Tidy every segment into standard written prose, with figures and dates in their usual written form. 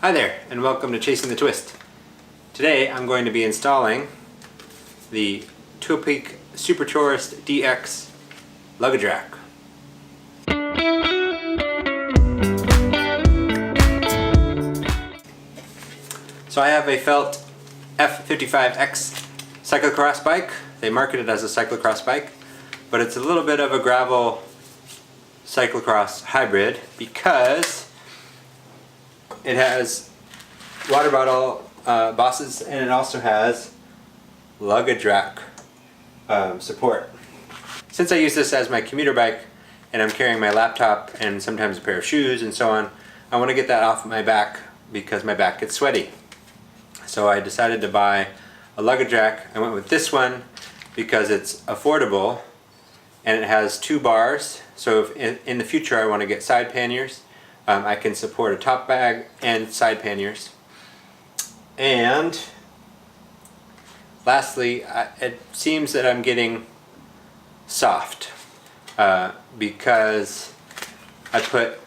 Hi there, and welcome to Chasing the Twist. Today I'm going to be installing the Topeak Super Tourist DX luggage rack. So I have a felt F55X cyclocross bike. They market it as a cyclocross bike, but it's a little bit of a gravel cyclocross hybrid because it has water bottle bosses and it also has luggage rack support. Since I use this as my commuter bike and I'm carrying my laptop and sometimes a pair of shoes and so on, I want to get that off my back because my back gets sweaty. So I decided to buy a luggage rack. I went with this one because it's affordable and it has 2 bars. So if in the future I want to get side panniers, I can support a top bag and side panniers. And lastly, it seems that I'm getting soft because I put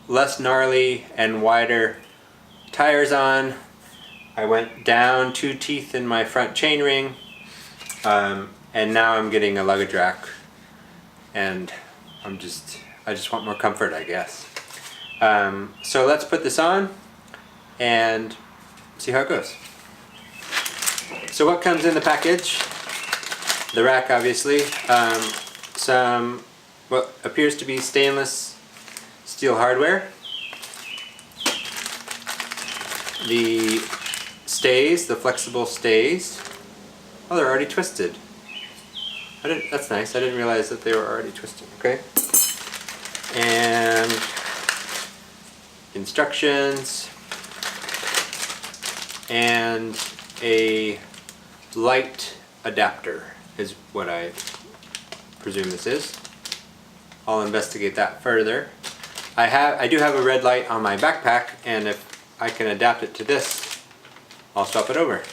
less gnarly and wider tires on. I went down 2 teeth in my front chainring, and now I'm getting a luggage rack, and I just want more comfort, I guess. So let's put this on and see how it goes. So what comes in the package? The rack, obviously. Some what appears to be stainless steel hardware. The stays, the flexible stays. Oh, they're already twisted. That's nice. I didn't realize that they were already twisted. Okay. And instructions and a light adapter is what I presume this is. I'll investigate that further. I do have a red light on my backpack, and if I can adapt it to this, I'll swap it over.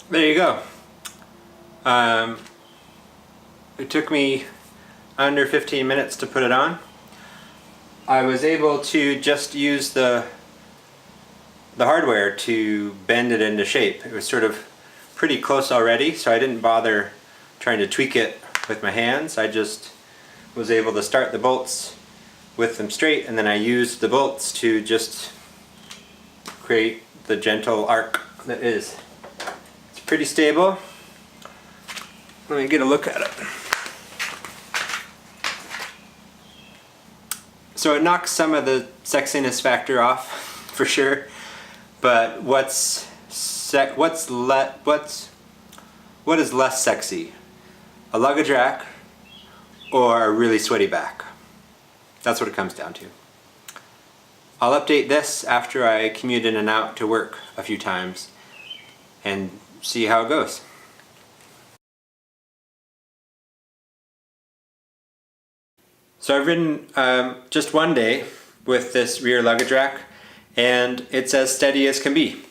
There you go. It took me under 15 minutes to put it on. I was able to just use the hardware to bend it into shape. It was sort of pretty close already, so I didn't bother trying to tweak it with my hands. I just was able to start the bolts with them straight, and then I used the bolts to just create the gentle arc that is. Pretty stable. Let me get a look at it. So it knocks some of the sexiness factor off, for sure. But what is less sexy? A luggage rack or a really sweaty back? That's what it comes down to. I'll update this after I commute in and out to work a few times and see how it goes. So I've ridden just one day with this rear luggage rack, and it's as steady as can be.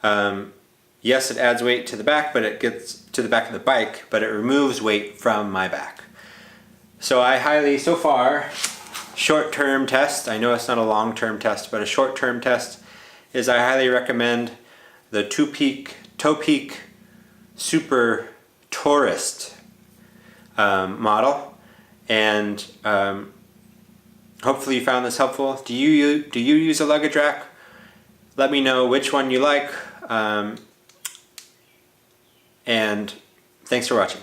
Yes, it adds weight to the back, but it gets to the back of the bike, but it removes weight from my back. So so far, short-term test, I know it's not a long-term test, but a short-term test is I highly recommend the Topeak Super Tourist model, and hopefully you found this helpful. Do you use a luggage rack? Let me know which one you like, and thanks for watching.